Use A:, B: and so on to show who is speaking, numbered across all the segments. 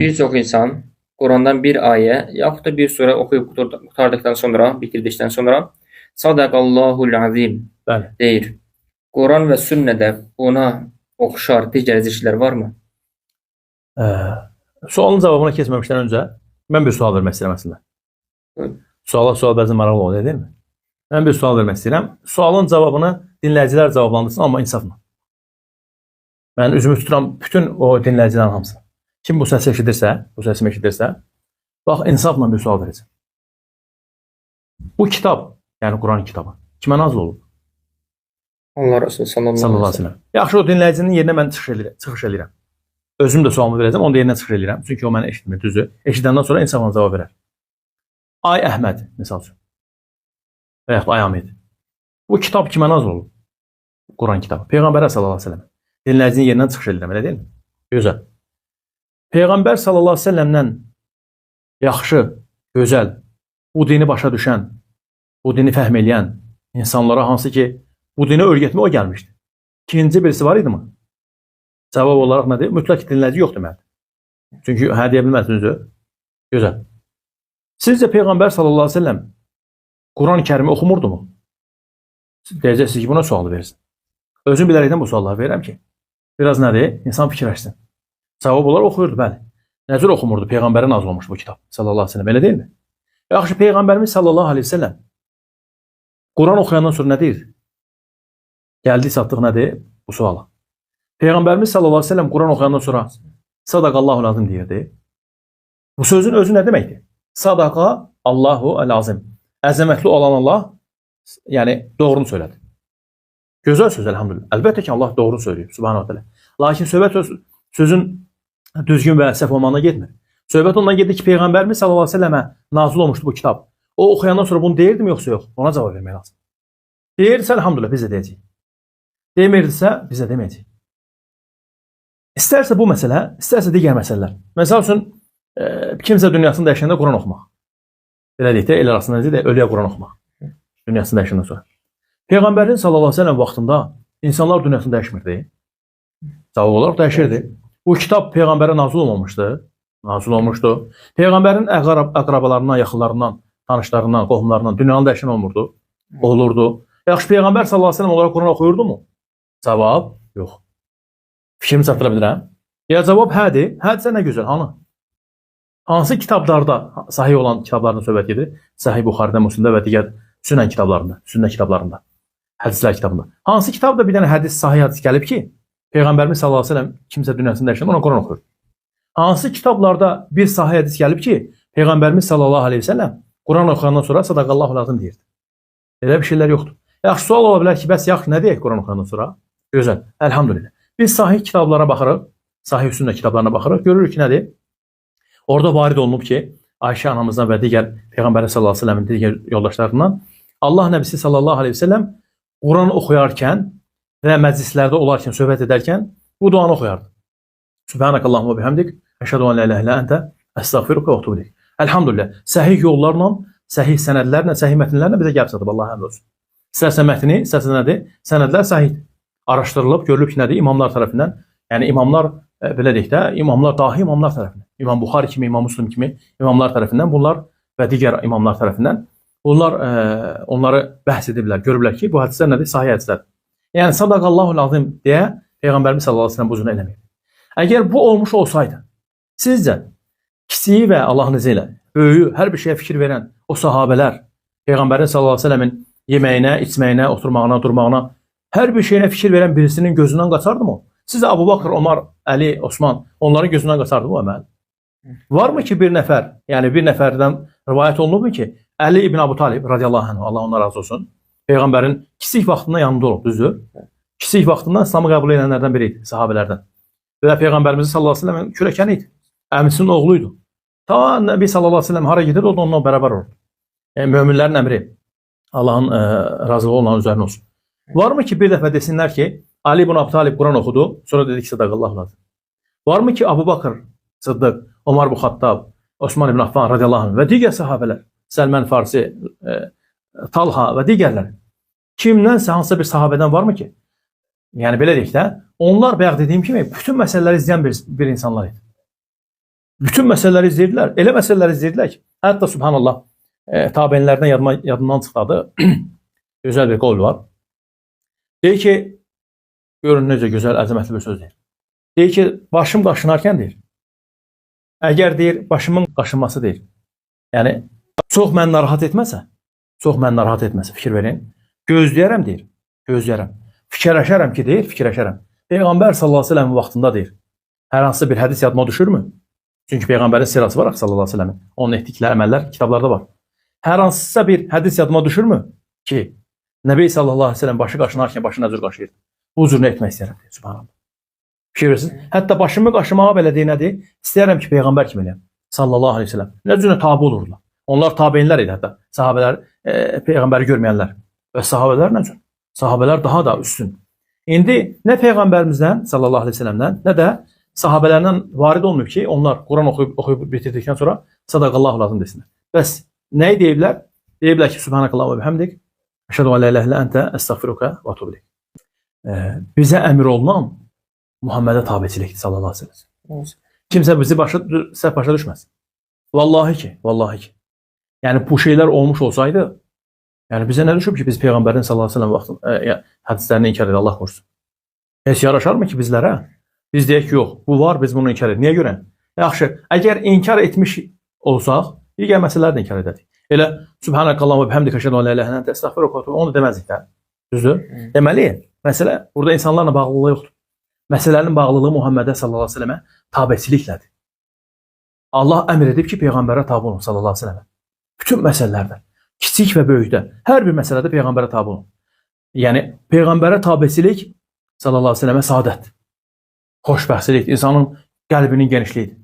A: Birçok insan Kur'an'dan bir aye yahut da bir sure okuyup kurtardıktan sonra, bitirdikten sonra Sadakallahul azim
B: Bəli.
A: deyir. Kur'an ve sünnede buna okşar diğer zikirler var mı?
B: Sualın cavabına keçməmişdən öncə mən bir sual vermək istəyirəm əslində. Sual bəzən maraqlı olur, deyilmi? Mən bir sual vermək istəyirəm. Sualın cavabını dinləyicilər cavablandırsın, amma insafla. Mən üzümü tuturam bütün o dinləyicilərin hamısına. Kim bu səsi eşidirsə, bax, insafla bir sual verəcəm. Bu kitab, yəni Quran kitabı, kimə nazil olub?
A: Allah Resulü sallallahu
B: Sallallahu
A: aleyhi ve
B: aleyhi ve
A: sellem.
B: sellem. Yaxşı, o dinləyicinin yerinə mən çıxış edirəm. Özüm də sualımı verəcəm, onun da yerinə çıxış edirəm. Çünki o məni eşitmir, düzü. Eşidəndən sonra insafla cavab verər. Ay Əhməd, misal üçün. Və yaxud Ay Hamid. Bu kitab kimə nazil olub? Quran kitabı. Peyğəmbərə sallallahu aleyhi ve sellem. Dinləyicinin yerindən çıxış edirəm, elə deyilmi? Gözəl. Peyğəmbər sallallahu aleyhi ve sellemdən yaxşı, gözəl, bu dini başa düşən, bu dini fəhm eləyən insanlara hansı ki, bu dini öyrətmə o gəlmişdi. İkinci birisi var idi mi? Cavab olaraq nədir? Mütləq dinləyici yoxdur mənim. Çünki hə deyə bilməzsiniz. Gözəl. Sizcə Peyğəmbər sallallahu aleyhi ve sellem Quran-ı Kərimi oxumurdu mu? Deyəcəksiniz ki, buna sualı versin. Özüm bilərəkdən bu sualları verirəm ki, biraz nədir? İnsan fikirləşsin. Cavab olaraq oxuyurdu, bəli. Nə cür oxumurdu? Peyğəmbərə nazil olmuş bu kitab sallallahu aleyhi ve sellem, elə deyilmi? Yaxşı, Peyğəmbərimiz sallallahu aleyhi ve sellem Quran oxuyandan sonra nə deyir? Gəldi satdıq nədir? Bu suala. Peyğəmbərimiz sallallahu aleyhi ve sellem Quran oxuyandan sonra Sadaqallahul azim deyirdi. Bu sözün özü nə deməkdir? Sadaqa Allahu el-azim. Əzəmətli olan Allah, yəni doğrunu söylədi. Gözəl söz, elhamdülillah. Əlbəttə ki, Allah doğru söylüyor, subhanahu teala. Lakin söhbət sözün düzgün və səhv olmağına getmir. Söhbət ondan gedir ki, Peyğəmbərimiz sallallahu aleyhi ve sellemə nazil olmuşdu bu kitab. O oxuyandan sonra bunu deyirdi mi, yoxsa yox? Ona cavab vermək lazım. Deyirsə, elhamdülillah, biz də deyəcəyik. Demirdirsə, biz də deməyəcəyik. İstərsə bu məsələ, istərsə digər məsələlər. Məsəl üçün, kimsə dünyasını dəyişəndə Quran oxumaq. Belə deyək də, el arasında deyək də, ölüyə Quran oxumaq. Dünyasını dəyişəndən sonra. Peyğəmbərin sallallahu aleyhi ve sellem vaxtında insanlar dünyasını dəyişmirdi. Cavab olaraq dəyişirdi. Bu kitab Peyğəmbərə nazil olmamışdı. Nazil olmuşdu. Peyğəmbərin əqrabalarından, yaxınlarından, tanışlarından, qohumlarından dünyanı dəyişən olmurdu. Olurdu. Yaxşı, Peyğəmbər sallallahu aleyhi ve sellem olaraq Quran oxuyurdu mu? Cavab, yox. Fikrimi çatdıra bilirəm? Ya cavab hədir. Hədirsə nə gözəl, hanı? Hansı kitablarda, sahih olan kitablardan söhbət gedir? Sahih Buxarıda, Müslimdə və digər sünnə kitablarında, hədislər kitabında. Hansı kitabda bir dənə hədis, sahih hədis gəlib ki, Peyğəmbərimiz sallallahu aleyhi ve sellem kimsə dünyasını dəyişəndə ona Quran oxuyur? Hansı kitablarda bir sahih hədis gəlib ki, Peyğəmbərimiz sallallahu aleyhi ve sellem Quran oxuyandan sonra sadaqallahu lazım deyirdi? Elə bir şeylər yoxdur. Yaxşı, sual ola bilər ki, bəs yaxşı, nə deyək Quran oxuyandan sonra? Gözəl, əlhamdülillah. Biz sahih kitablara baxırıq, sahih sünnə kitablarına baxırıq, görürük ki, nədir? Orada varid olunub ki, Ayşə anamızdan və digər Peyğəmbər sallallahu aleyhi ve sellemin digər yoldaşlarından Allah nəbisi sallallahu aleyhi ve sellem Quran oxuyarkən və məclislərdə olarkən, söhbət edərkən bu duanı oxuyardı. Subhanakallahumma bihamdik, əşhədu an la ilahe illa ente, əstəğfiruka və etûbü ileyk. Elhamdülillah, səhih yollarla, səhih sənədlərlə, səhih mətnlərlə bizə gəlib çatıb, Allah'a həmd olsun. İstərsə mətni, istərsə nədir? Sənədlər səhihdir. Araşdırılıb, görülüb ki, nədir? İmamlar tərəfindən, yəni imamlar, belə deyək də, imamlar, dahi imamlar tərəfindən, İmam Buxari kimi, İmam Müslim kimi imamlar tərəfindən, bunlar və digər imamlar tərəfindən, bunlar onları bəhs ediblər, görüblər ki, bu hədislər nədir? Sahih hədislər. Yəni, sadaqallahu lazım deyə Peyğəmbərimiz sallallahu aleyhi ve sellem bu cürə eləmir. Əgər bu olmuş olsaydı, sizcə, kiçiyi və Allahın izi ilə, böyüyü, hər bir şeyə fikir verən o sahabələr, Peyğəmbərin sallallahu aleyhi ve sellemin yeməyinə, içməyinə, oturmağına, durmağına, hər bir şeyinə fikir verən birisinin gözündən qaçardı mı? Sizə Abu Bakr, Omar, Əli, Osman, onların gözündən qaçardı mı əməl? Varmı ki, bir nəfər, yəni bir nəfərdən rivayət olunub mu ki, Əli ibn Abu Talib, radiyallahu anh, Allah ondan razı olsun, Peyğəmbərin kiçik vaxtında yanında olub, düzdür? Kiçik vaxtından İslamı qəbul edənlərdən biri idi, sahabələrdən. Və Peyğəmbərimiz sallallahu aleyhi ve sellem kürəkəni idi, əmisinin oğluydu. Ta Nəbi sallallahu aleyhi ve sellem hara gedir, o da onunla bərabər olurdu. Möminlərin əmri, Allahın razılığı onların üzərinə olsun. Varmı ki, bir dəfə desinlər ki, Ali ibn Abu Talib Quran oxudu, sonra dedi ki, sadaqallahu lazım. Varmı ki, Abu Bakr, Sıddıq, Omar Buxattab, Osman ibn Affan radiyallahu anh və digər sahabələr, Səlmən Farsi, Talha və digərlər, kimdənsə hansısa bir sahabədən varmı ki, yəni belə deyək də, onlar bayaq dediyim kimi bütün məsələləri izləyən bir insanlar idi. bütün məsələləri izləyirdilər. Elə məsələləri izləyirdilər ki, hətta subhanallah tabeinlərdən yadımdan çıxdadı. Gözəl bir qol var. Deyir ki, görün necə gözəl, əzəmətli bir söz deyir. Deyir ki, başım qaşınarkən deyir. Əgər deyir, başımın qaşınması deyir. Yəni, çox məni narahat etməsə, fikir verin. Gözləyərəm deyir, gözləyərəm. Fikirləşərəm ki, deyir, fikirləşərəm. Peyğəmbər sallallahu əleyhi və səlləm vaxtında deyir. Hər hansı bir hədis yadıma düşürmü? Çünki Peyğəmbərin sirası var sallallahu əleyhi və səlləmin. Onun etdikləri əməllər kitablarda var. Hər hansısa bir hədis yadıma düşürmü ki, Nəbi sallallahu əleyhi və səlləm başı qaşınarkən başını nə cür qaşıyırdı? Bu cür nə etmək istəyirəm deyir, subhanallah. Fikir verirsiniz? Hətta başımı qaşımağa belə deyir nədir? İstəyirəm ki, Peyğəmbər kimi eləyəm. Sallallahu əleyhi və səlləm. Nə cür tabe olurlar? Onlar tabeinlər idi hətta. Sahabələr, Peyğəmbəri görməyənlər. Və sahabələr nə cür? Sahabələr daha da üstün. İndi nə Peyğəmbərimizdən sallallahu əleyhi və səlləmdən, nə də sahabələrdən varid olmuyor ki, onlar Quran oxuyub bitirdikdən sonra sadaqallahu lazım desinlər. Bəs nəyi deyiblər? Deyiblər ki, subhanakallah və bihamdik, əşhədu an la ilahe illə əntə, əstəğfiruka və etûbü ileyk. Bizə əmr olunan Muhammedə tabeçilikdir sallallahu əleyhi və səlləm. Kimsə bizi səhv başa düşməz. Vallahi ki. Yəni bu şeylər olmuş olsaydı, yəni bizə nə düşüb ki, biz Peyğəmbərin sallallahu əleyhi və səlləm hədislərini inkar edir, Allah qorusun. Heç yaraşarmı ki bizlərə? Biz deyək ki, yox, bu var, biz bunu inkar edirik. Niyə görə? Yaxşı, əgər inkar etmiş olsaq, digər məsələləri də inkar edərik. Elə subhanakallah və bihamdik əşhədu an la ilahe illə əntə, əstəğfiruka və etûbü ileyk, onu deməzik də. Düzdür? Deməli, məsələ burada insanlarla bağlılığı yoxdur. Məsələnin bağlılığı Muhammedə sallallahu əleyhi və səlləmə tabeçiliklədir. Allah əmr edib ki, Peyğəmbərə tabe olun sallallahu əleyhi və səlləmə. Bütün məsələlərdə, kiçik və böyükdə, hər bir məsələdə Peyğəmbərə tabe olun. Yəni Peyğəmbərə tabeçilik sallallahu əleyhi və səlləmə saadətdir. Xoşbəxtçilik, insanın qəlbinin genişliyidir.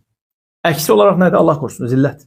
B: Əksi olaraq nədir? Allah qorusun, zillət.